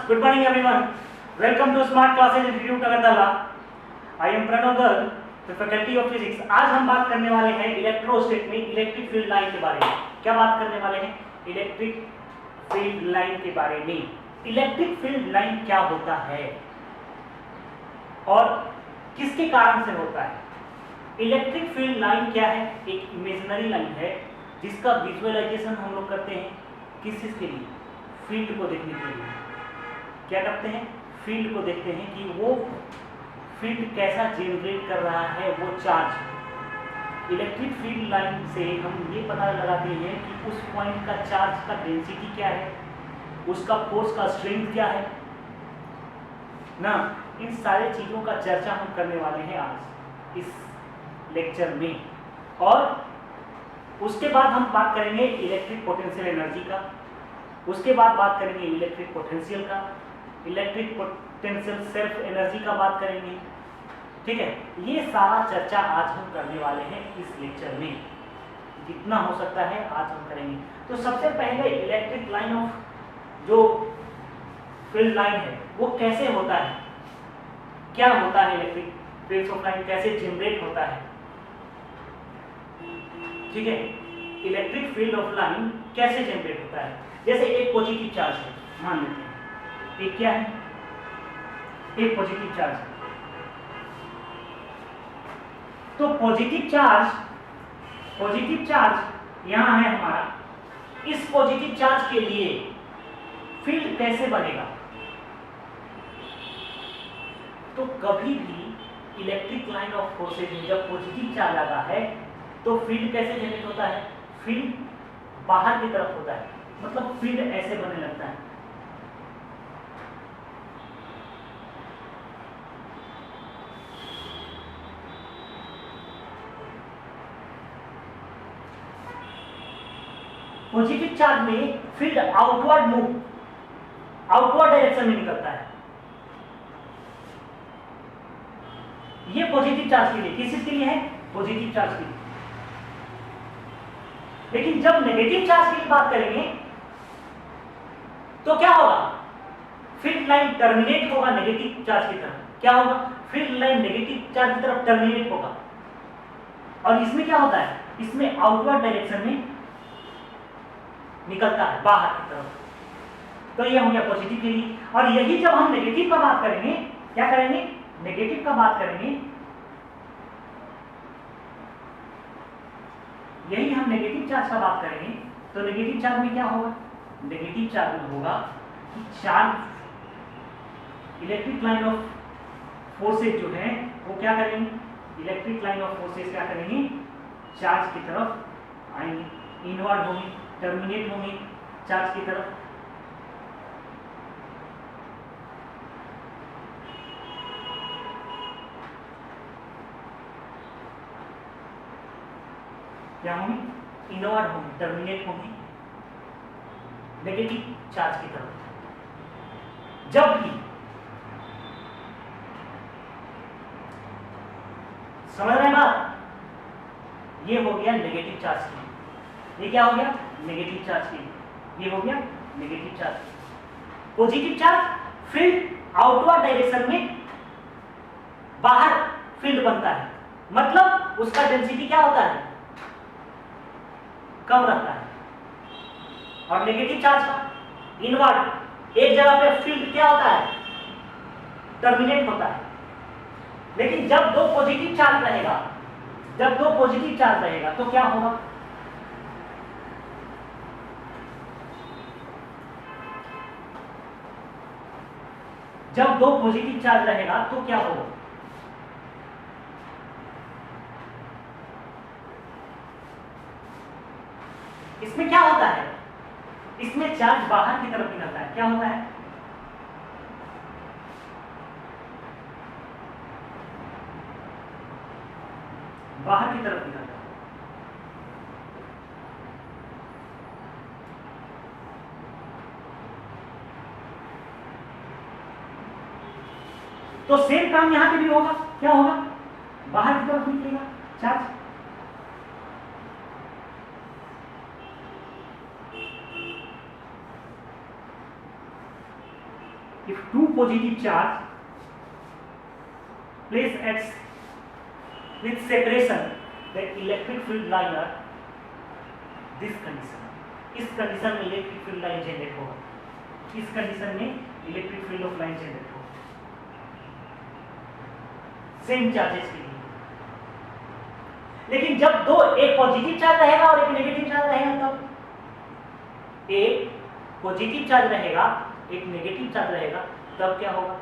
Good morning everyone. Welcome to Smart Classes Institute Agartala. I am Pranav Garg, the faculty of physics. आज हम बात करने वाले हैं इलेक्ट्रोस्टैटिक में इलेक्ट्रिक फील्ड लाइन के बारे में. क्या बात करने वाले हैं? इलेक्ट्रिक फील्ड लाइन के बारे में. इलेक्ट्रिक फील्ड लाइन क्या होता है और किसके कारण से होता है? इलेक्ट्रिक फील्ड लाइन क्या है? एक इमेजिनरी लाइन है जिसका विजुअलाइजेशन हम लोग करते हैं किस चीज के लिए? फील्ड को देखने के लिए. क्या करते हैं? फील्ड को देखते हैं कि वो फील्ड कैसा जनरेट कर रहा है वो चार्ज. इलेक्ट्रिक फील्ड लाइन से हम ये पता लगाते हैं कि उस पॉइंट का चार्ज का डेंसिटी क्या है, उसका फोर्स का स्ट्रेंथ क्या है ना. इन सारे चीज़ों का चर्चा हम करने वाले हैं आज इस लेक्चर में. और उसके बाद हम बात करेंगे इलेक्ट्रिक पोटेंशियल एनर्जी का. उसके बाद बात करेंगे इलेक्ट्रिक पोटेंशियल का, इलेक्ट्रिक पोटेंशियल सेल्फ एनर्जी का बात करेंगे. ठीक है, ये सारा चर्चा आज हम करने वाले हैं इस लेक्चर में. जितना हो सकता है आज हम करेंगे. तो सबसे पहले इलेक्ट्रिक लाइन ऑफ जो फील्ड लाइन है वो कैसे होता है, क्या होता है, इलेक्ट्रिक फील्ड ऑफ लाइन कैसे जनरेट होता है. ठीक है, इलेक्ट्रिक फील्ड ऑफ लाइन कैसे जनरेट होता है. जैसे एक पॉजिटिव चार्ज है, मान लेते हैं. एक क्या है? एक पॉजिटिव चार्ज है. तो पॉजिटिव चार्ज यहां है हमारा. इस पॉजिटिव चार्ज के लिए फील्ड कैसे बनेगा? तो कभी भी इलेक्ट्रिक लाइन ऑफ फोर्सेज में जब पॉजिटिव चार्ज आता है तो फील्ड कैसे जनरेट होता है? फील्ड बाहर की तरफ होता है, मतलब फील्ड ऐसे बनने लगता है. पॉजिटिव चार्ज में फील्ड आउटवर्ड डायरेक्शन में निकलता है. ये पॉजिटिव चार्ज के लिए, किस चीज के लिए है? पॉजिटिव चार्ज के लिए. लेकिन जब नेगेटिव चार्ज की बात करेंगे तो क्या होगा? फील्ड लाइन टर्मिनेट होगा नेगेटिव चार्ज की तरफ. क्या होगा? फील्ड लाइन नेगेटिव चार्ज की तरफ टर्मिनेट होगा. और इसमें क्या होता है? इसमें आउटवर्ड डायरेक्शन में निकलता है, बाहर की तरफ. तो यह हो गया पॉजिटिव के लिए. और यही जब हम नेगेटिव का बात करेंगे, क्या करेंगे? नेगेटिव का बात करेंगे, यही हम नेगेटिव चार्ज का बात करेंगे. तो नेगेटिव चार्ज में क्या होगा? नेगेटिव चार्ज में होगा कि charge electric line of forces जो है वो क्या करेंगे? इलेक्ट्रिक लाइन ऑफ फोर्सेज क्या करेंगे? चार्ज की तरफ आएंगे, इनवर्ड होंगे, टर्मिनेट होंगे चार्ज की तरफ. क्या होंगे? इनवर्ड होंगे, टर्मिनेट होंगे नेगेटिव चार्ज की तरफ. जब भी समझ रहे हैं बात? ये हो गया नेगेटिव चार्ज के लिए. ये क्या हो गया? नेगेटिव चार्ज के लिए. ये हो गया negative charge. Positive charge field outward direction में बाहर फील्ड बनता है, मतलब उसका डेंसिटी क्या होता है? कम रहता है. और नेगेटिव चार्ज का इनवर्ड एक जगह पे फील्ड क्या होता है? टर्मिनेट होता है. लेकिन जब दो पॉजिटिव चार्ज रहेगा तो क्या होगा? जब दो पॉजिटिव चार्ज रहेगा तो क्या होगा? इसमें क्या होता है? इसमें चार्ज बाहर की तरफ निकलता है. क्या होता है? बाहर की तरफ निकलता है. तो सेम काम यहां पे भी होगा. क्या होगा? बाहर की तरफ निकलेगा charge. if two positive charge placed at with separation the electric field line are this condition, इस कंडीशन में इलेक्ट्रिक फील्ड लाइन जनरेट होगा, इस कंडीशन में electric field of line generate होगा सेम चार्जेस के लिए। लेकिन जब दो, एक पॉजिटिव चार्ज रहेगा और एक नेगेटिव चार्ज रहेगा, तब एक पॉजिटिव चार्ज रहेगा एक नेगेटिव चार्ज रहेगा, तब क्या होगा?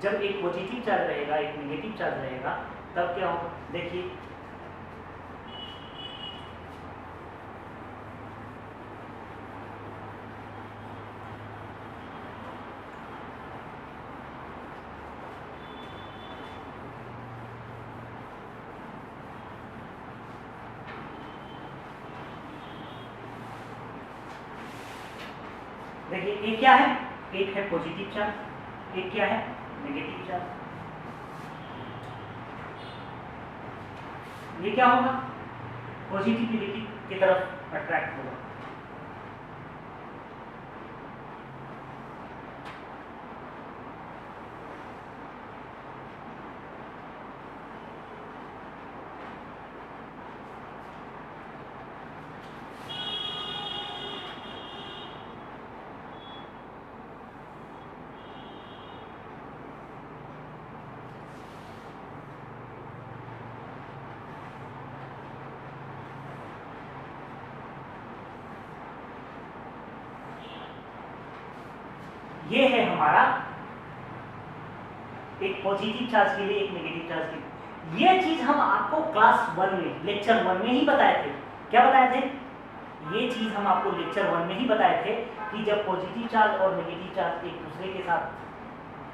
जब एक पॉजिटिव चार्ज रहेगा एक नेगेटिव चार्ज रहेगा, तब क्या होगा? देखिए देखिए एक क्या है? एक है पॉजिटिव चार्ज, एक क्या है? Negative charge. ये क्या होगा? पॉजिटिविटी की तरफ अट्रैक्ट होगा। ये है हमारा एक पॉजिटिव चार्ज के लिए एक नेगेटिव चार्ज के लिए। ये चीज हम आपको क्लास 1 में लेक्चर 1 में ही बताए थे। क्या बताए थे? ये चीज हम आपको लेक्चर 1 में ही बताए थे कि जब पॉजिटिव चार्ज और नेगेटिव चार्ज एक दूसरे के साथ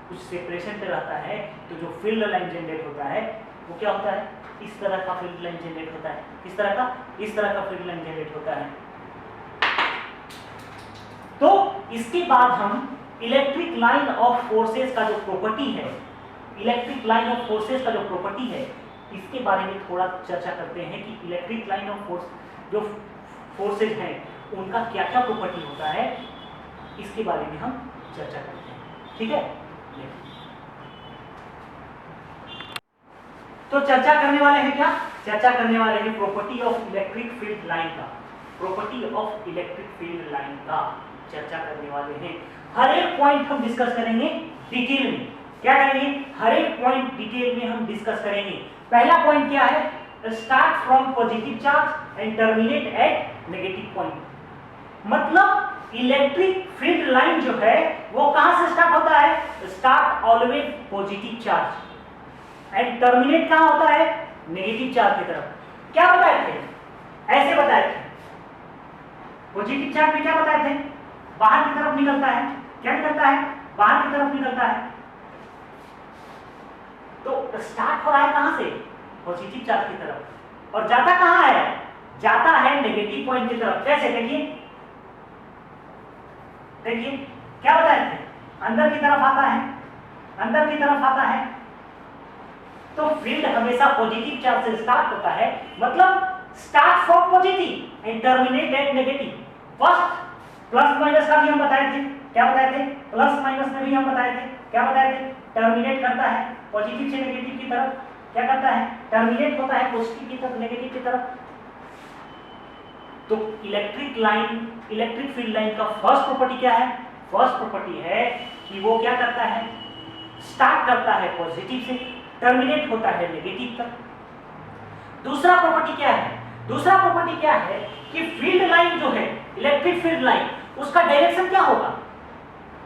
कुछ सेपरेशन पे रहता है तो जो फील्ड लाइन जनरेट होता है वो क्या होता है? इस तरह का फील्ड लाइन जनरेट होता है। किस तरह का? इस तरह का फील्ड लाइन जनरेट होता है। तो इसके बाद हम इलेक्ट्रिक लाइन ऑफ फोर्सेस का जो प्रॉपर्टी है, इलेक्ट्रिक लाइन ऑफ फोर्सेस का जो प्रॉपर्टी है, इसके बारे में थोड़ा चर्चा करते हैं कि इलेक्ट्रिक लाइन ऑफ फोर्स जो फोर्सेज हैं उनका क्या क्या प्रॉपर्टी होता है, इसके बारे में हम चर्चा करते हैं। ठीक है, तो चर्चा करने वाले हैं क्या? चर्चा करने वाले हैं property of electric field line का, property of electric field line का चर्चा करने वाले हैं। हर एक पॉइंट हम डिस्कस करेंगे डिटेल में। क्या करेंगे? हर एक पॉइंट डिटेल में हम डिस्कस करेंगे। पहला पॉइंट क्या है? Start from positive charge and terminate at negative point. मतलब इलेक्ट्रिक फील्ड लाइन जो है वो कहां से स्टार्ट होता है? Start always positive charge and terminate कहां होता है? नेगेटिव चार्ज की तरफ। क्या बताए थे? ऐसे बताए थे। पॉजिटिव चार्ज में क्या बताए थे? बाहर की तरफ निकलता है। क्या निकलता है? बाहर की तरफ निकलता है। तो स्टार्ट हो रहा है कहां से? पॉजिटिव चार्ज की तरफ। और जाता कहां है? जाता है नेगेटिव पॉइंट की तरफ। कैसे? देखिए देखिए क्या बताए थे? अंदर की तरफ आता है, अंदर की तरफ आता है। तो फील्ड हमेशा पॉजिटिव चार्ज से स्टार्ट होता है। मतलब start from positive and terminate at negative. First plus minus का भी हम बताए थे। क्या बताए थे? प्लस माइनस में भी हम बताए थे। क्या बताए थे? टर्मिनेट करता है पॉजिटिव से नेगेटिव की तरफ। क्या करता है? टर्मिनेट होता है पॉजिटिव की तरफ नेगेटिव की तरफ। तो electric line, electric field line का फर्स्ट प्रॉपर्टी क्या है? फर्स्ट प्रॉपर्टी है कि वो क्या करता है? स्टार्ट करता है पॉजिटिव से, टर्मिनेट होता है नेगेटिव तक। दूसरा प्रॉपर्टी क्या है? दूसरा प्रॉपर्टी क्या है कि फील्ड लाइन जो है, इलेक्ट्रिक फील्ड लाइन, उसका डायरेक्शन क्या होगा?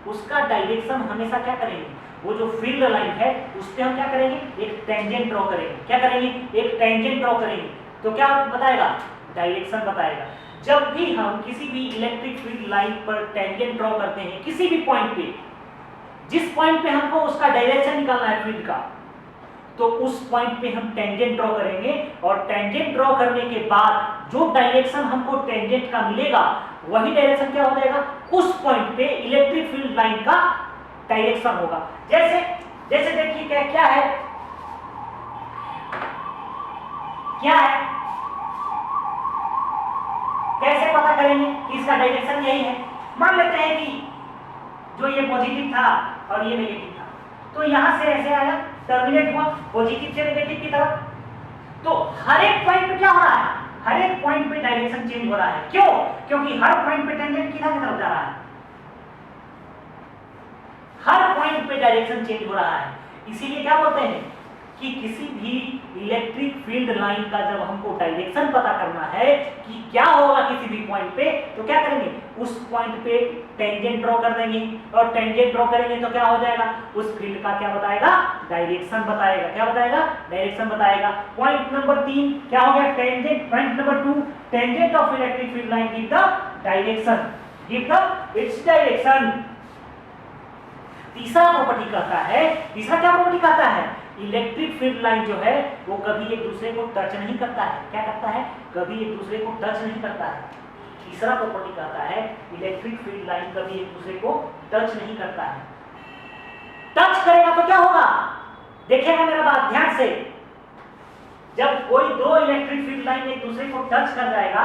उसका डायरेक्शन हमेशा क्या करेंगे? वो जो फील्ड लाइन है उस पे हम क्या करेंगे? एक टेंजेंट ड्रॉ करेंगे। क्या करेंगे? एक टेंजेंट ड्रॉ करेंगे। तो क्या बताएगा? डायरेक्शन बताएगा। जब भी हम किसी भी इलेक्ट्रिक फील्ड लाइन पर टेंजेंट ड्रॉ करते हैं, किसी भी पॉइंट पे, जिस पॉइंट पे हमको उसका डायरेक्शन निकालना है फील्ड का, तो उस पॉइंट पे हम टेंजेंट ड्रॉ करेंगे। और टेंजेंट ड्रॉ करने के बाद जो डायरेक्शन हमको टेंजेंट का मिलेगा वही डायरेक्शन क्या हो जाएगा? उस पॉइंट पे इलेक्ट्रिक फील्ड लाइन का डायरेक्शन होगा। जैसे जैसे देखिए क्या है? क्या है? कैसे पता करेंगे कि इसका डायरेक्शन यही है? मान लेते हैं कि जो ये पॉजिटिव था और ये नेगेटिव था, तो यहां से ऐसे आया, टर्मिनेट हुआ पॉजिटिव से नेगेटिव की तरफ। तो हर एक पॉइंट पे क्या हो रहा है, हर एक पॉइंट पे डायरेक्शन चेंज हो रहा है। क्यों? क्योंकि हर पॉइंट पे टेंजेंट किधर की तरफ जा रहा है, हर पॉइंट पे डायरेक्शन चेंज हो रहा है। इसीलिए क्या बोलते हैं कि किसी भी इलेक्ट्रिक फील्ड लाइन का जब हमको डायरेक्शन पता करना है कि क्या होगा किसी भी पॉइंट पे, तो क्या करेंगे, उस पॉइंट पे टेंजेंट ड्रॉ कर देंगे, और टेंजेंट ड्रॉ करेंगे तो क्या हो जाएगा, उस फील्ड का क्या बताएगा, डायरेक्शन बताएगा। क्या बताएगा, डायरेक्शन बताएगा। पॉइंट नंबर 3 क्या हो गया, tangent. Point number 2, tangent of electric field line give the direction, give the its direction. तीसरा प्रॉपर्टी कहता है, तीसरा क्या प्रॉपर्टी कहता है, इलेक्ट्रिक फील्ड लाइन जो है वो कभी एक दूसरे को टच नहीं करता है। क्या करता है, कभी एक दूसरे को टच नहीं करता है। तीसरा प्रॉपर्टी कहता है इलेक्ट्रिक फील्ड लाइन कभी एक दूसरे को टच नहीं करता है। टच करेगा तो क्या होगा, देखिएगा मेरा बात ध्यान से, जब कोई दो इलेक्ट्रिक फील्ड लाइन एक दूसरे को टच कर जाएगा,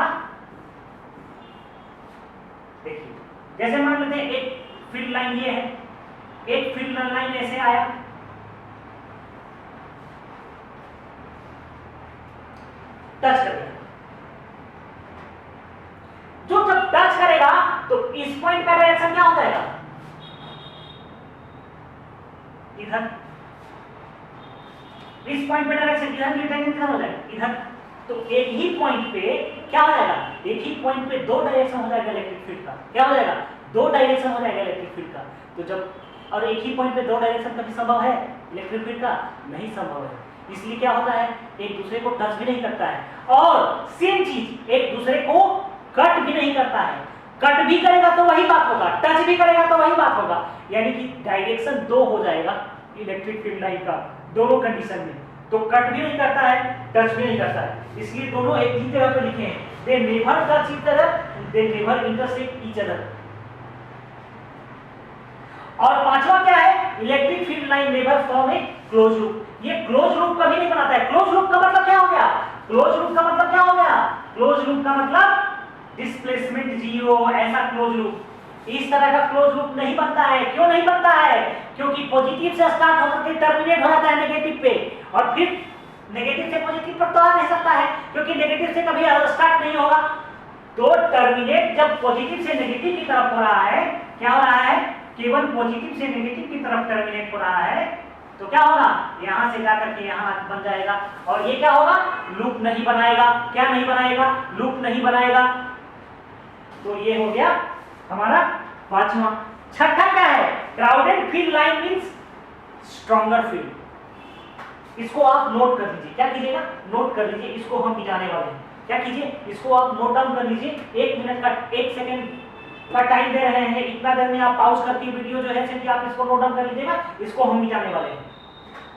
देखिए जैसे मान लेते हैं एक फील्ड लाइन ये है, एक फील्ड लाइन ऐसे आया, टच कर दिया, जो जब टच करेगा तो इस पॉइंट का डायरेक्शन क्या हो जाएगा, इधर। इस पॉइंट पे डायरेक्शन इधर, ये टेंजेंट किधर हो जाएगा, इधर। तो एक ही पॉइंट पे क्या हो जाएगा, एक ही पॉइंट पे दो डायरेक्शन हो जाएगा इलेक्ट्रिक फील्ड का। क्या हो जाएगा, दो डायरेक्शन हो जाएगा इलेक्ट्रिक फील्ड का। तो जब, और एक ही पॉइंट पे दो डायरेक्शन कभी संभव है इलेक्ट्रिक फील्ड का, नहीं संभव है। इसलिए क्या होता है, एक दूसरे को टच भी नहीं करता है, और सेम चीज एक दूसरे को कट भी नहीं करता है। कट भी करेगा तो वही बात होगा, टच भी करेगा तो वही बात होगा, यानी कि डायरेक्शन दो हो जाएगा इलेक्ट्रिक फील्ड लाइन का दोनों कंडीशन में। तो कट भी नहीं करता है, टच भी नहीं करता है, इसलिए दोनों एक ही जगह पे लिखे हैं, they never touch each other, they never intersect each other. और पांचवा क्या है, electric field line never form a close loop. ये क्लोज लूप कभी नहीं बनाता है। क्लोज लूप का मतलब क्या हो गया, क्लोज लूप का मतलब क्या हो गया, क्लोज लूप का मतलब डिस्प्लेसमेंट जीरो, ऐसा क्लोज लूप। इस तरह का क्लोज लूप नहीं बनता है। क्यों नहीं बनता है, क्योंकि पॉजिटिव से स्टार्ट होकर के टर्मिनेट हो जाता है नेगेटिव पे, और फिर नेगेटिव से पॉजिटिव पर तो आ नहीं सकता है, क्योंकि नेगेटिव से कभी स्टार्ट नहीं होगा। तो टर्मिनेट जब पॉजिटिव से नेगेटिव की तरफ हो रहा है, क्या हो रहा है, केवल पॉजिटिव से नेगेटिव की तरफ टर्मिनेट हो रहा है, तो क्या होगा, यहां से जाकर के यहां बन जाएगा, और ये क्या होगा, लूप नहीं बनाएगा। क्या नहीं बनाएगा, लूप नहीं बनाएगा। तो ये हो गया हमारा पांचवा। छठा क्या है, crowded field line means stronger field. इसको आप नोट कर लीजिए। क्या कीजिएगा, नोट कर लीजिए, इसको हम मिटाने वाले हैं। क्या कीजिए, इसको आप नोट डाउन कर लीजिए। 1 मिनट का, 1 सेकंड का टाइम दे रहे हैं, इतना देर में आप पॉज करके वीडियो जो है सिर्फ आप इसको नोट डाउन कर लीजिएगा, इसको हम मिटाने वाले हैं।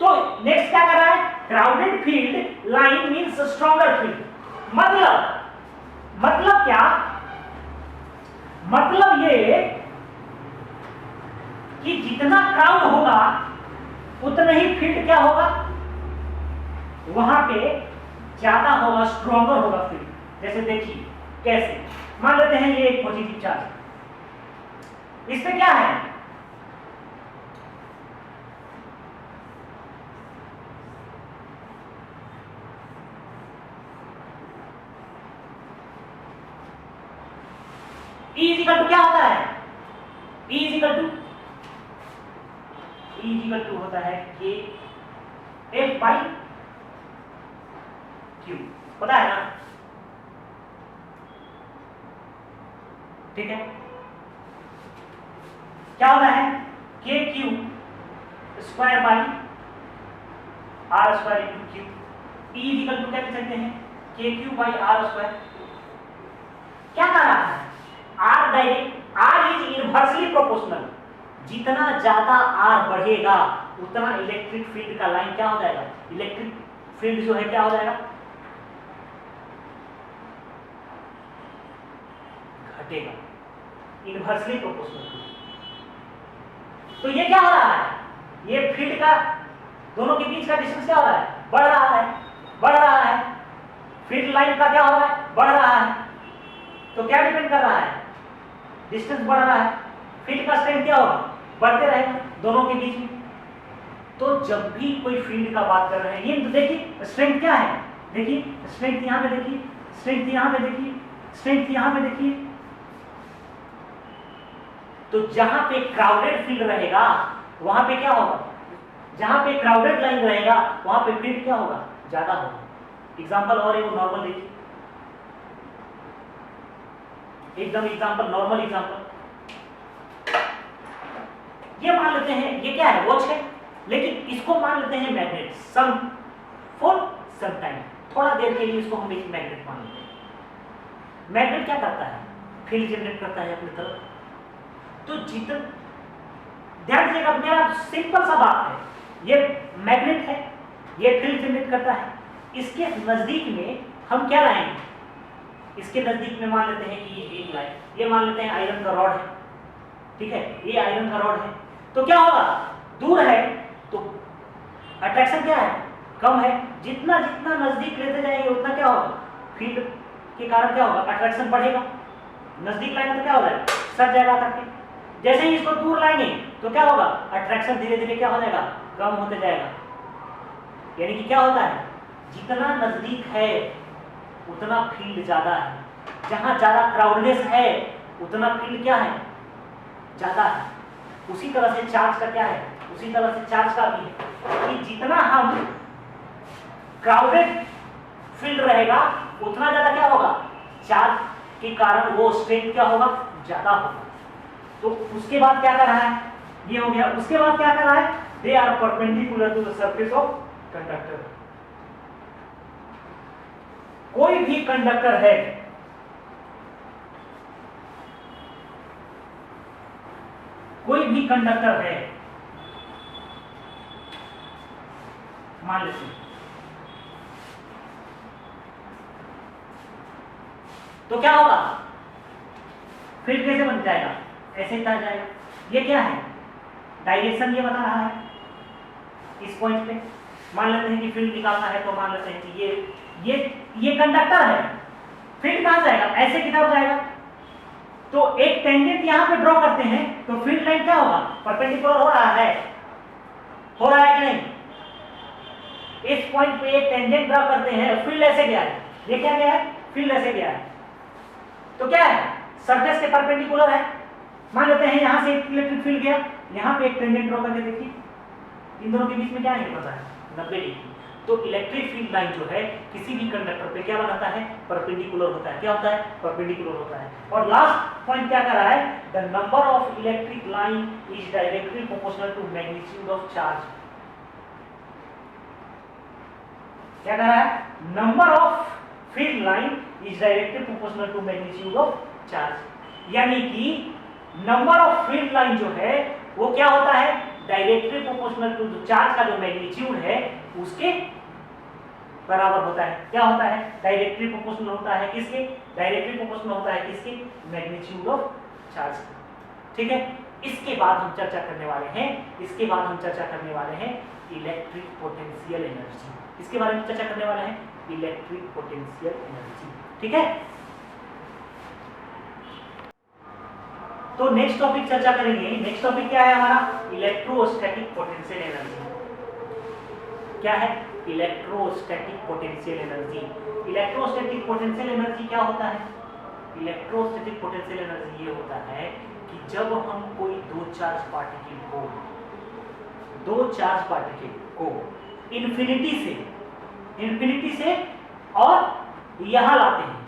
तो नेक्स्ट क्या कर रहा है, crowded field line means stronger field. मतलब क्या, मतलब ये कि जितना क्राउड होगा उतना ही फील्ड क्या होगा, वहां पे ज्यादा होगा, स्ट्रॉन्गर होगा फील्ड। जैसे देखिए कैसे, मान लेते हैं ये एक पॉजिटिव चार्ज, इसमें क्या है, E इक्वल टू क्या होता है, E इक्वल टू होता है K F बाई Q, पता है ना, ठीक है। क्या होता है, K Q square by R square into Q। E equal to क्या कह सकते हैं, K Q by R square. क्या कह रहा है, R direct, R is inversely proportional. जितना ज्यादा R बढ़ेगा उतना इलेक्ट्रिक फील्ड का लाइन क्या हो जाएगा, इलेक्ट्रिक फील्ड जो है क्या हो जाएगा, घटेगा, इनवर्सली प्रोपोर्शनल। तो ये क्या हो रहा है, ये फील्ड का दोनों के बीच का डिस्टेंस क्या हो रहा है, बढ़ रहा है, बढ़ रहा है। फील्ड लाइन का क्या हो रहा है, बढ़ रहा है। तो क्या डिपेंड कर रहा है, डिस्टेंस बढ़ रहा है। फील्ड का स्ट्रेंथ क्या होगा, बढ़ते रहेगा दोनों के बीच में। तो जब भी कोई फील्ड का बात कर रहे हैं, ये तो देखिए स्ट्रेंथ क्या है, देखिए स्ट्रेंथ यहाँ पे देखिए, स्ट्रेंथ यहाँ पे देखिए, स्ट्रेंथ यहाँ पे देखिए। तो जहां पे क्राउडेड फील्ड रहेगा वहां पे क्या होगा, जहां पे क्राउडेड लाइन रहेगा वहां पे फील्ड क्या होगा, ज्यादा होगा। एग्जांपल और एक नॉर्मल देखिए, एकदम एग्जांपल, नॉर्मल एग्जांपल। ये मान लेते हैं ये क्या है, वॉच है, लेकिन इसको मान लेते हैं magnet, some for some time, थोड़ा देर के लिए इसको हम एक मैग्नेट मान लेते हैं। मैग्नेट क्या करता है, फील्ड जनरेट करता है अपनी तरफ। तो जितना ध्यान दीजिएगा, मेरा सिंपल सा बात है, ये मैग्नेट है, ये फील्ड जनरेट करता है, इसके नजदीक में हम क्या लाएंगे, इसके नजदीक में मान लेते हैं कि ये एक लाइन, ये मान लेते हैं आयरन का रॉड है, ठीक है, ये आयरन का रॉड है। तो क्या होगा, दूर है तो अट्रैक्शन क्या है, कम है। जितना जितना नजदीक लेते जाएंगे उतना क्या होगा, फील्ड के कारण क्या होगा, अट्रैक्शन बढ़ेगा। नजदीक लाएंगे तो क्या हो जाएगा, सट जाएगा करके। जैसे ही इसको दूर लाएंगे तो क्या होगा, अट्रैक्शन धीरे धीरे क्या हो जाएगा, कम होते जाएगा। यानी कि क्या होता है, जितना नजदीक है उतना फील्ड ज्यादा है, जहां ज्यादा क्राउडनेस है उतना फील्ड क्या है, ज्यादा है। उसी तरह से चार्ज का क्या है, उसी तरह से चार्ज का भी है कि जितना हम क्राउडेड फील्ड रहेगा उतना ज्यादा क्या होगा, चार्ज के कारण वो स्ट्रेंथ क्या होगा, ज्यादा होगा। तो उसके बाद क्या कर रहा है, ये हो गया। उसके बाद क्या कर रहा है, they are perpendicular to the surface of conductor. कोई भी कंडक्टर है, कोई भी कंडक्टर है, मान लीजिए, तो क्या होगा, फील्ड कैसे बन जाएगा, ऐसे ही जाएगा। ये क्या है, डायरेक्शन ये बता रहा है। इस पॉइंट पे मान लेते हैं कि फील्ड निकालना है, तो मान लेते हैं कि ये कंडक्टर है, फील्ड कहां जाएगा, ऐसे की तरफ जाएगा। तो एक टेंजेंट यहां पे ड्रॉ करते हैं तो फील्ड लाइन क्या होगा, परपेंडिकुलर हो रहा है, हो रहा है कि नहीं। इस पॉइंट पे एक टेंजेंट ड्रॉ करते हैं, फील्ड ऐसे गया है, ये क्या गया है, फील्ड ऐसे गया है। तो क्या है, सरफेस के परपेंडिकुलर है। मान लेते हैं यहां से एक इलेक्ट्रिक फील्ड गया, यहां पे एक टेंजेंट ड्रॉ करके देखिए, इन दोनों के बीच में क्या है पता है, 90 डिग्री। तो इलेक्ट्रिक फील्ड लाइन जो है किसी भी कंडक्टर पे क्या बनाता है, परपेंडिकुलर होता है। क्या होता है, परपेंडिकुलर होता है। और लास्ट पॉइंट क्या कर रहा है, the number of electric line is directly proportional to magnitude of charge. क्या कर रहा है, number of field line is directly proportional to magnitude of charge. यानी कि नंबर ऑफ फील्ड लाइन जो है वो क्या होता है, डायरेक्टली प्रोपोर्शनल टू चार्ज का जो मैग्नीट्यूड है उसके बराबर होता है। क्या होता है, डायरेक्टली प्रोपोर्शनल होता है किसके, डायरेक्टली प्रोपोर्शनल होता है किसके, मैग्नीट्यूड ऑफ चार्ज। ठीक है, इसके बाद हम चर्चा करने वाले हैं, इसके बाद हम चर्चा करने वाले हैं इलेक्ट्रिक पोटेंशियल एनर्जी। इसके बारे में चर्चा करने वाले हैं, इलेक्ट्रिक पोटेंशियल एनर्जी। ठीक है, तो नेक्स्ट टॉपिक चर्चा करेंगे। नेक्स्ट टॉपिक क्या है हमारा, इलेक्ट्रोस्टैटिक पोटेंशियल एनर्जी। क्या है, electrostatic potential energy. Electrostatic potential energy क्या होता है, इलेक्ट्रोस्टैटिक पोटेंशियल एनर्जी ये होता है कि जब हम कोई दो चार्ज पार्टिकल को इन्फिनिटी से और यहां लाते हैं,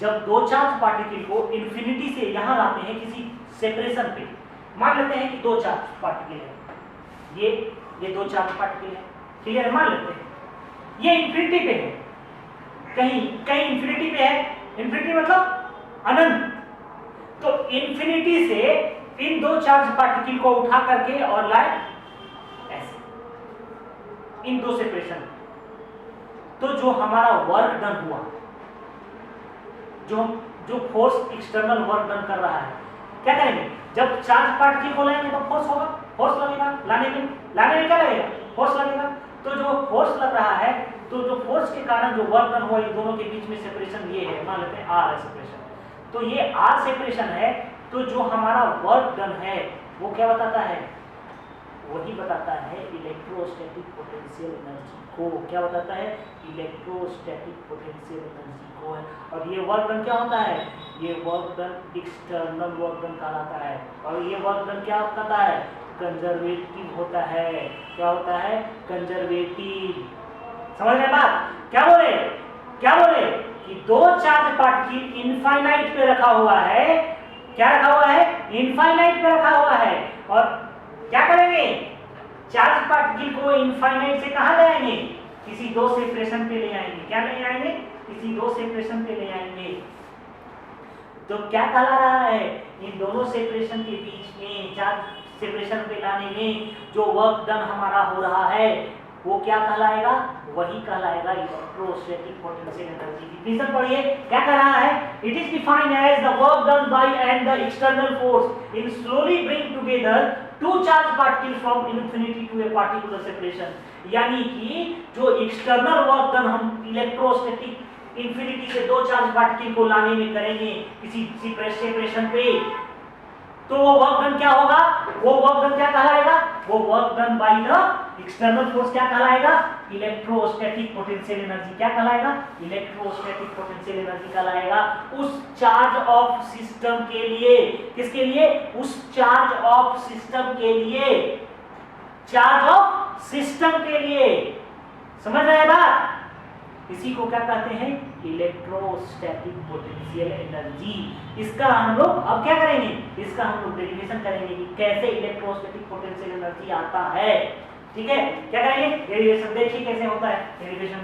जब दो चार्ज पार्टिकल को इन्फिनिटी से यहां लाते हैं किसी सेपरेशन पे, मान लेते हैं कि दो चार्ज पार्टिकल है, ये दो चार्ज पार्टिकल है, क्लियर, मान लेते हैं ये इन्फिनिटी पे है, कहीं इन्फिनिटी पे है, इन्फिनिटी मतलब अनंत। तो इन्फिनिटी से इन दो चार्ज पार्टिकल को उठा करके और लाए ऐसे इन दो सेपरेशन, तो जो हमारा वर्क डन हुआ, जो फोर्स एक्सटर्नल वर्क डन कर रहा है, क्या करेंगे, जब चार्ज पार्टिकल को लाएंगे तो फोर्स होगा, फोर्स लगेगा, लाने में क्या लगेगा, फोर्स लगेगा। तो जो फोर्स लग रहा है, तो जो फोर्स के कारण जो वर्क डन हुआ, इन दोनों के बीच में सेपरेशन ये है, मान लेते हैं आर है सेपरेशन। तो ये आर सेपरेशन है, तो जो हमारा वर्क डन है वो क्या बताता है, वही बताता है इलेक्ट्रोस्टैटिक पोटेंशियल एनर्जी को। क्या बताता है, इलेक्ट्रोस्टैटिक पोटेंशियल एनर्जी को है। और ये वर्क डन क्या होता है, ये work done external work done कहलाता है। और ये वर्क डन क्या कहता है, कंजर्वेटिव होता है। क्या होता है, कंजर्वेटिव। समझ रहे बात, क्या बोले कि दो चार्ज पार्टिकल इनफाइनाइट पे रखा हुआ है। क्या रखा हुआ है, इनफाइनाइट पे रखा हुआ है। और क्या करेंगे, चार्ज पार्टिकल को इनफाइनाइट से कहां ले आएंगे, किसी दो सेपरेशन पे ले आएंगे। क्या ले आएंगे, किसी दो सेपरेशन पे ले आएंगे। तो क्या कहला रहा है, इन दोनों सेपरेशन के बीच में, चार्ज सेपरेशन पे लाने में जो वर्क डन हमारा हो रहा है वो क्या कहलाएगा, वही कहलाएगा इलेक्ट्रोस्टैटिक पोटेंशियल एनर्जी। डिफिनेशन पढ़िए, क्या कह रहा है, it is defined as the work done by and the external force in slowly bring together two charge particle from infinity to a particular separation. यानी कि जो एक्सटर्नल वर्क डन हम electrostatic infinity से दो चार्ज पार्टिकल को लाने में करेंगे किसी सेपरेशन पे, तो वो वर्क डन क्या होगा, वो वर्क डन क्या कहलाएगा, वो work done by the external force क्या कहलाएगा, इलेक्ट्रोस्टैटिक पोटेंशियल एनर्जी। क्या कहलाएगा, इलेक्ट्रोस्टैटिक पोटेंशियल एनर्जी कहलाएगा। उस चार्ज ऑफ सिस्टम के लिए, किसके लिए, उस चार्ज ऑफ सिस्टम के लिए, चार्ज ऑफ सिस्टम के लिए। समझ रहे हैं बात, इसी को क्या कहते हैं, इलेक्ट्रोस्टैटिक पोटेंशियल एनर्जी। इसका हम लोग अब क्या करेंगे, इसका हम लोग डेरिवेशन करेंगे कि कैसे इलेक्ट्रोस्टैटिक पोटेंशियल एनर्जी आता है। ठीक है, क्या करेंगे, डेरिवेशन। देखिए कैसे होता है डेरिवेशन।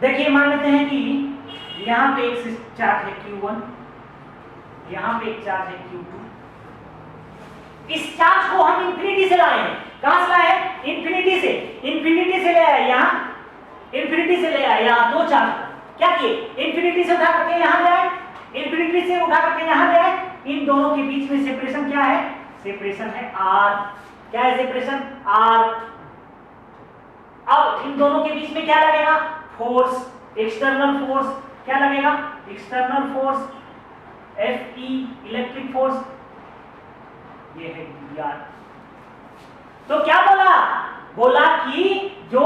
देखिए मान लेते हैं कि यहां पे एक चार्ज है Q1, यहां पे एक चार्ज है Q2। इस चार्ज को हम इंफिनिटी से लाए हैं। कहां से लाए हैं, इंफिनिटी से। इंफिनिटी से ले आए, यहां इंफिनिटी से ले आए, यहां दो चार्ज क्या किए, इंफिनिटी से उठा करके यहां ले आए, इंफिनिटी से उठा करके यहां ले आए। इन दोनों के बीच में सेपरेशन क्या है, सेपरेशन है R। क्या है सेपरेशन, R। अब इन दोनों के बीच में क्या लगेगा, फोर्स, एक्सटर्नल फोर्स। क्या लगेगा, external force, Fe, electric force, ये है dr। तो क्या बोला कि जो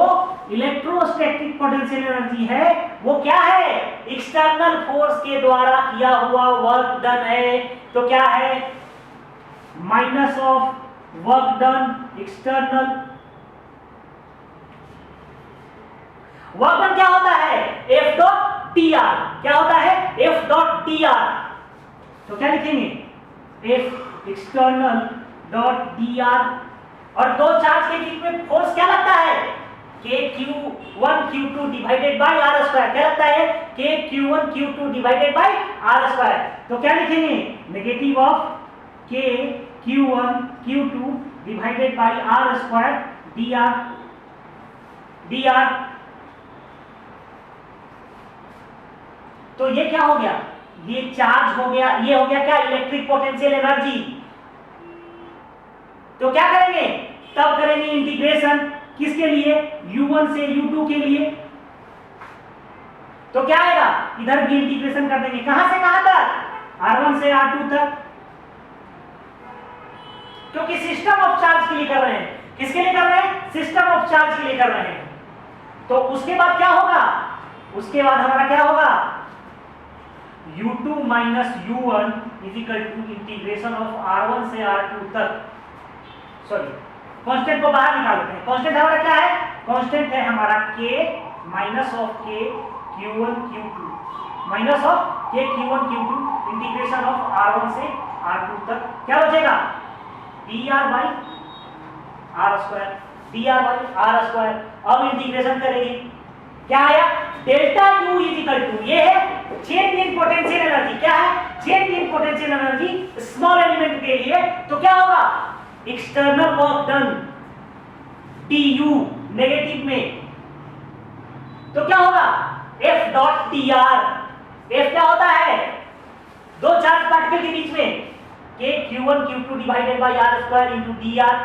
इलेक्ट्रोस्टैटिक पोटेंशियल एनर्जी है वो क्या है, एक्सटर्नल फोर्स के द्वारा किया हुआ वर्क डन है। तो क्या है, minus of work done external. Work done क्या होता है, F डॉट dr। क्या होता है, F डॉट dr। तो क्या लिखेंगे, F एक्सटर्नल डॉट dr। और दो चार्ज के बीच में फोर्स क्या लगता है, KQ1 Q2 divided by R square. क्या लगता है, KQ1 Q2 divided by R square. तो क्या लिखेंगे, negative of KQ1 Q2 divided by R square dr। तो ये क्या हो गया, ये चार्ज हो गया, ये हो गया क्या, इलेक्ट्रिक पोटेंशियल एनर्जी। तो क्या करेंगे, तब करेंगे इंटीग्रेशन, किसके लिए, U1 से U2 के लिए। तो क्या आएगा, इधर भी इंटीग्रेशन कर देंगे, कहां से कहां तक, R1 से R2 तक। क्योंकि सिस्टम ऑफ चार्ज के लिए कर रहे हैं, किसके लिए कर रहे हैं, सिस्टम ऑफ चार्ज के लिए कर रहे हैं। तो उसके बाद क्या होगा, उसके बाद हमारा क्या होगा, U2 minus U1 is equal to integration of R1 से R2 तक। सॉरी, कांस्टेंट को बाहर निकाल लेते हैं। कांस्टेंट हमारा क्या है, कांस्टेंट है हमारा K minus of K Q1 Q2 minus of K Q1 Q2 integration of R1 से R2 तक। क्या बचेगा, dr by R square, dr by R square. अब इंटीग्रेशन करेंगे, क्या आया, delta U is equal to, ये है चेंज इन पोटेंशियल एनर्जी। क्या है, change in potential energy small element के लिए। तो क्या होगा, external work done du negative में, तो क्या होगा, F डॉट dr। F क्या होता है? दो चार्ज पार्टिकल के बीच में K Q1 Q2 divided by R square into dr।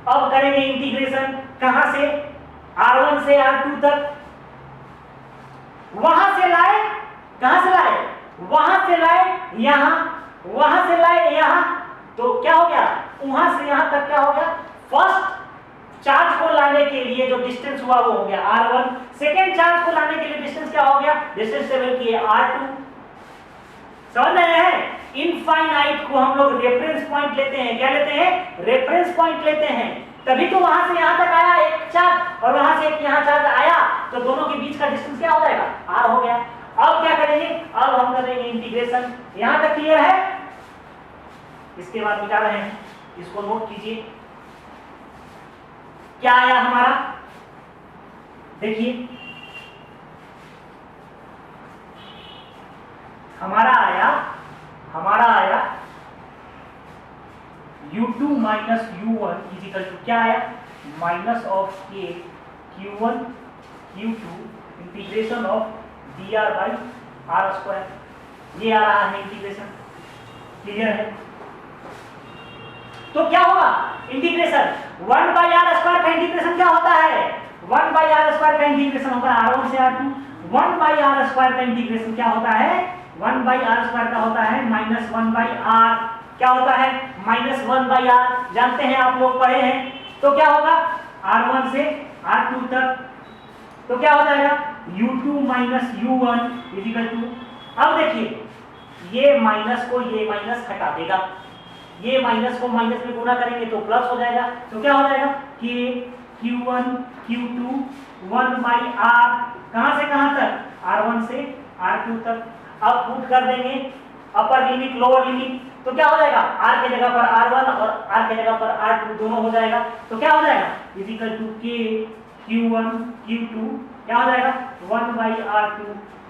अब करेंगे इंटीग्रेशन कहां से? R1 से R2 तक। वहां से लाए, कहां से लाए? वहां से लाए यहां, वहां से लाए यहां, तो क्या हो गया? वहां से यहां तक क्या हो गया? फर्स्ट चार्ज को लाने के लिए जो डिस्टेंस हुआ वो हो गया R1। सेकेंड चार्ज को लाने के लिए डिस्टेंस क्या हो गया? डिस्टेंस ट्रेवल किए R2। समझ रहे हैं? इनफाइनाइट को हम लोग रेफरेंस पॉइंट लेते हैं। क्या लेते हैं? रेफरेंस पॉइंट लेते हैं। तभी तो वहां से यहां तक आया एक चार्ज और वहां से एक यहां चार्ज आया, तो दोनों के बीच का डिस्टेंस क्या हो जाएगा? R हो गया। अब क्या करेंगे? अब हम करेंगे इंटीग्रेशन। यहां तक क्लियर है? इसके बाद मिटा रहे हैं, इसको नोट कीजिए। क्या आया हमारा? देखिए हमारा आया u2 minus u1 is equal to क्या आया? Minus of k q1 q2 integration of dr by r square. ये आ रहा है इंटीग्रेशन। क्लियर है? तो क्या होगा? इंटीग्रेशन 1 बाई आर स्क्वायर का इंटीग्रेशन क्या होता है? 1 बाई आर स्क्वायर का इंटीग्रेशन होता है R1 से R2। 1 बाई आर स्क्वायर का इंटीग्रेशन क्या होता है? 1 बाई आर स्क्वायर का होता है माइनस 1 बाई आर। क्या होता है? Minus 1 by R. जानते हैं, आप लोग पढ़े हैं। तो क्या होगा? R1 से R2 तक, तो क्या हो जाएगा? U2 minus U1 is equal to, अब देखिए ये माइनस को ये माइनस हटा देगा, ये माइनस को माइनस में गुणा करेंगे तो प्लस हो जाएगा। तो क्या हो जाएगा? कि Q1 Q2 1 बाई R, कहां से कहां तक? R1 से R2 तक। अब पुट कर देंगे अपर लिमिट लोअर लिमिट, तो क्या हो जाएगा? R के जगह पर R1 और R के जगह पर R2 दोनों हो जाएगा। तो क्या हो जाएगा? Is equal to K Q1 Q2 क्या हो जाएगा? 1 by R2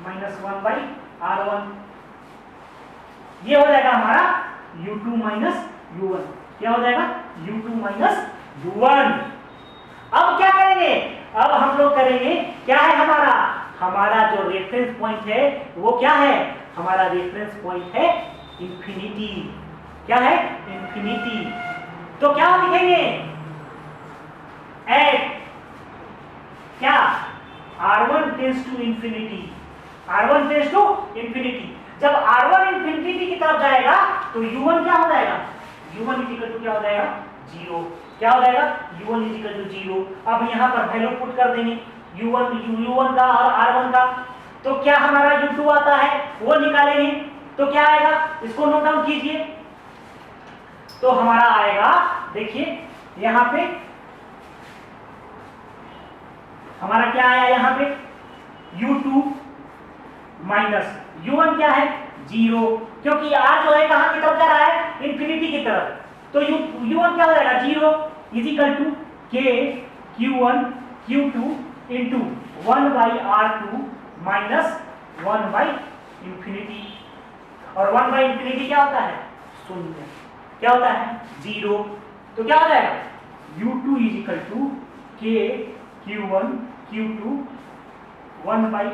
minus 1 by R1। ये हो जाएगा हमारा U2 माइनस U1। क्या हो जाएगा? U2 minus U1। अब क्या करेंगे? अब हम लोग करेंगे, क्या है हमारा जो रेफरेंस पॉइंट है वो क्या है? हमारा रेफरेंस पॉइंट है इंफिनिटी। क्या है? इंफिनिटी। तो क्या लिखेंगे? एट क्या? R1 tends to infinity. R1 tends to infinity. जब R1 इंफिनिटी की तरफ जाएगा तो U1 क्या हो जाएगा? U1 इज इक्वल टू क्या हो जाएगा? 0। क्या हो जाएगा? U1 is equal to 0। अब यहां पर वैल्यू पुट कर देंगे U1 का और R1 का। तो क्या हमारा U2 आता है वो निकालेंगे, तो क्या आएगा? इसको नोट डाउन कीजिए। तो हमारा आएगा, देखिए यहां पे हमारा क्या आया? यहां पे U2 माइनस U1 क्या है? 0, क्योंकि R जो है कहां की तरफ जा रहा है? इंफिनिटी की तरफ। तो U1 क्या हो जाएगा? 0 is equal to K Q1 Q2 into 1 by R2 minus 1 by infinity. और 1 बाई इंफिनिटी क्या होता है? शून्य। क्या होता है? 0। तो क्या हो जाएगा? U2 is equal to K Q1 Q2 1 by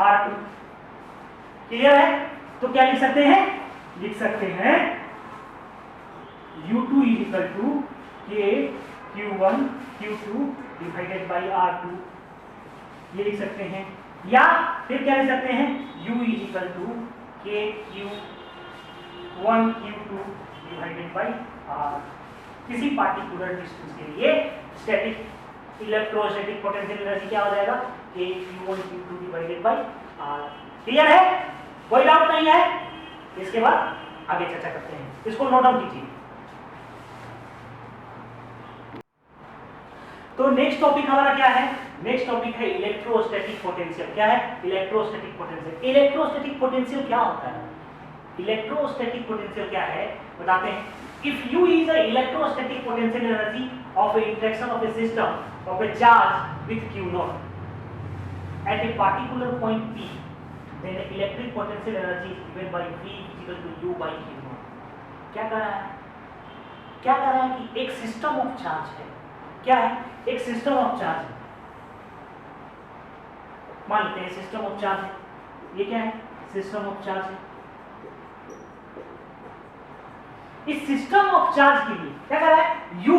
R2। Clear है? तो क्या लिख सकते हैं? लिख सकते हैं U2 is equal to K Q1 Q2 divided by R2। ये लिख सकते हैं, या फिर क्या लिख सकते हैं? U is equal to K Q1 Q2 divided by R। किसी पार्टिकुलर डिस्टेंस के लिए स्टैटिक इलेक्ट्रोस्टैटिक पोटेंशियल एनर्जी क्या हो जाएगा? K Q1 Q2 divided by R। Clear है? कोई डाउट नहीं है? इसके बाद आगे चर्चा करते हैं। इसको नोट डाउन कीजिए। तो नेक्स्ट टॉपिक हमारा क्या है? नेक्स्ट टॉपिक है इलेक्ट्रोस्टैटिक पोटेंशियल। क्या है? Electrostatic potential. इलेक्ट्रोस्टैटिक पोटेंशियल क्या होता है? इलेक्ट्रोस्टैटिक पोटेंशियल क्या है बताते हैं। If U is the electrostatic potential energy of a interaction of a system of a charge with Q naught at a particular point P, then electric potential energy is given by V is equal to U by Q naught। क्या कर रहा है? क्या कर रहा है कि एक सिस्टम ऑफ चार्ज है। क्या है? एक सिस्टम ऑफ चार्ज है। मान लेते हैं सिस्टम ऑफ चार्ज है। ये क्या है? सिस्टम ऑफ चार्ज है। इस सिस्टम ऑफ चार्ज के लिए क्या कर रहा है, U,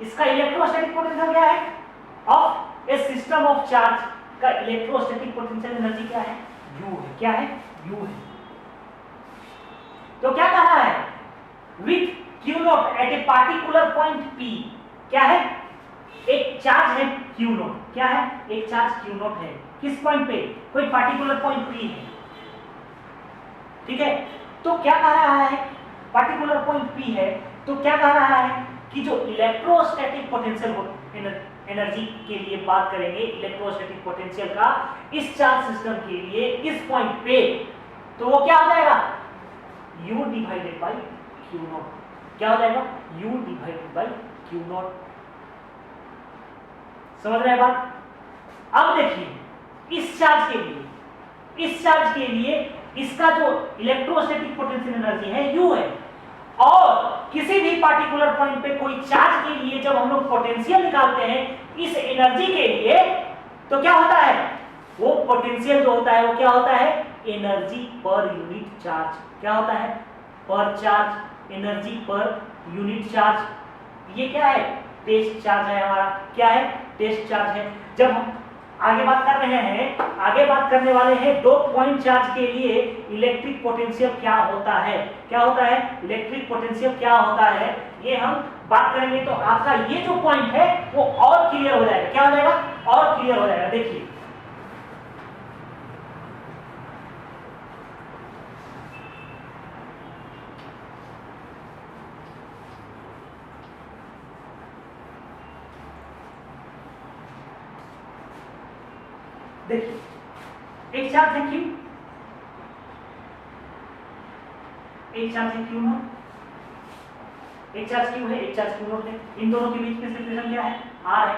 इसका इलेक्ट्रोस्टैटिक पोटेंशियल क्या है, of A system of charge का इलेक्ट्रोस्टैटिक पोटेंशियल एनर्जी क्या है, U है। क्या है, U है। तो क्या कह रहा है, with Q not at a particular point P, क्या है, एक चार्ज है Q नॉट, क्या है, एक चार्ज Q नॉट है, किस पॉइंट पे, कोई पार्टिकुलर पॉइंट P है, ठीक है। तो क्या कह रहा है, पार्टिकुलर पॉइंट P है, तो क्या कह रहा है कि जो इलेक्ट्रोस्टैटिक पोटेंशियल एनर्जी के लिए बात करेंगे, इलेक्ट्रोस्टैटिक पोटेंशियल का इस चार्ज सिस्टम के लिए इस पॉइंट पे, तो वो क्या हो जाएगा, U divided by Q not. क्या हो जाएगा, U divided by Q not. समझ रहे हैं बात। अब देखिए इस चार्ज के लिए इसका जो इलेक्ट्रोस्टैटिक पोटेंशियल एनर्जी है U है, और किसी भी पार्टिकुलर पॉइंट पे कोई चार्ज के लिए जब हम लोग पोटेंशियल निकालते हैं इस एनर्जी के लिए, तो क्या होता है, वो पोटेंशियल जो होता है वो क्या होता है, एनर्जी पर यूनिट चार्ज। क्या होता है, पर charge, energy per unit charge. ये क्या है, टेस्ट चार्ज है हमारा। क्या है, टेस्ट चार्ज है। जब हम आगे बात कर रहे हैं, आगे बात करने वाले हैं दो पॉइंट चार्ज के लिए इलेक्ट्रिक पोटेंशियल क्या होता है, क्या होता है, इलेक्ट्रिक पोटेंशियल क्या होता है, ये हम बात करेंगे। तो आपका ये जो पॉइंट है वो और क्लियर हो जाएगा। क्या हो जाएगा, और क्लियर हो जाएगा। देखिए देखिए एक चार्ज है Q, एक चार्ज है Q नॉट, एक चार्ज Q है, एक चार्ज Q नॉट है। इन दोनों के बीच में सेपरेशन क्या है, R है,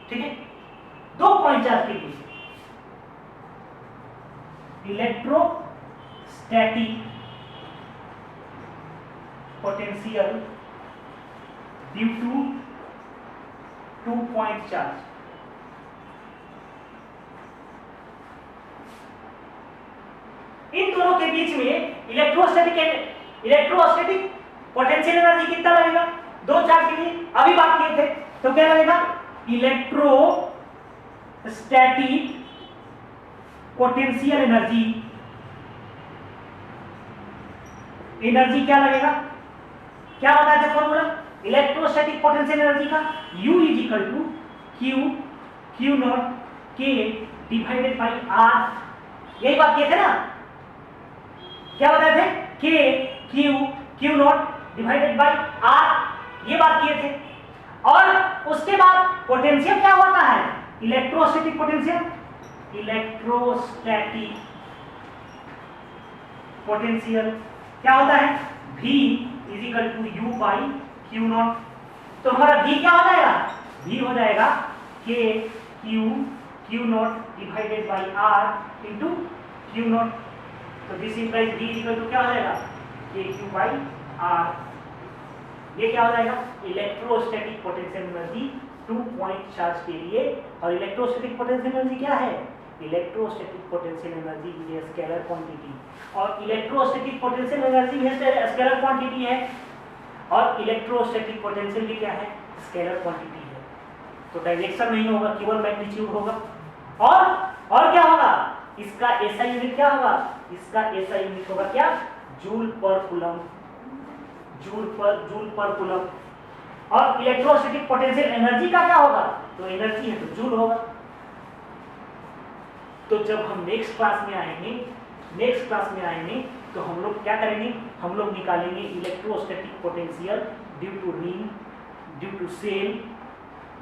ठीक है। दो पॉइंट चार्ज के बीच electrostatic potential due to two point charge. इन दोनों के बीच में इलेक्ट्रोस्टैटिक पोटेंशियल एनर्जी कितना लगेगा, दो चार्ज के लिए अभी बात किए थे, तो क्या लगेगा, इलेक्ट्रोस्टैटिक पोटेंशियल एनर्जी क्या लगेगा, क्या बताया था फॉर्मूला इलेक्ट्रोस्टैटिक पोटेंशियल एनर्जी का, U is equal to Q not K divided by R। यही बात किए थे ना, क्या बताए थे, Q naught divided by R, ये बात किए थे। और उसके बाद पोटेंशियल क्या होता है, इलेक्ट्रोस्टैटिक पोटेंशियल, इलेक्ट्रोस्टैटिक पोटेंशियल क्या होता है, V is equal to U by Q not. तो हमारा V क्या हो जाएगा, V हो जाएगा Q naught divided by R into Q not. तो this implies V equal to क्या हो जाएगा, KQ बाई R। ये क्या हो जाएगा, electrostatic potential energy to point charge के लिए। और इलेक्ट्रोस्टैटिक पोटेंशियल एनर्जी क्या है, electrostatic potential energy is a scalar quantity, और इलेक्ट्रोस्टैटिक पोटेंशियल एनर्जी है स्केलर क्वांटिटी है, और इलेक्ट्रोस्टैटिक पोटेंशियल भी क्या है, स्केलर क्वांटिटी है। तो डायरेक्शन नहीं होगा, केवल मैग्नीट्यूड होगा। और क्या होगा, इसका एसआई यूनिट क्या होगा, इसका एसआई यूनिट होगा क्या, जूल पर कूलम, जूल पर कूलम। और इलेक्ट्रोस्टैटिक पोटेंशियल एनर्जी का क्या होगा, तो एनर्जी है तो जूल होगा। तो जब हम नेक्स्ट क्लास में आएंगे तो हम लोग क्या करेंगे, हम लोग निकालेंगे electrostatic potential due to ring, due to cell,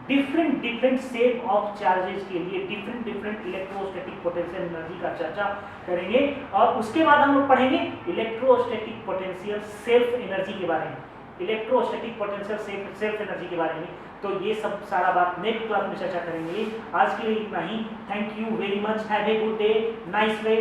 different shape of charges के लिए डिफरेंट इलेक्ट्रोस्टैटिक पोटेंशियल एनर्जी का चर्चा करेंगे। और उसके बाद हम लोग पढ़ेंगे इलेक्ट्रोस्टैटिक पोटेंशियल सेल्फ एनर्जी के बारे में, इलेक्ट्रोस्टैटिक पोटेंशियल सेल्फ एनर्जी के बारे में। तो ये सब सारा बात नेक्स्ट क्लास में चर्चा करेंगे। आज के लिए इतना ही। Thank you very much, have a good day, nice day.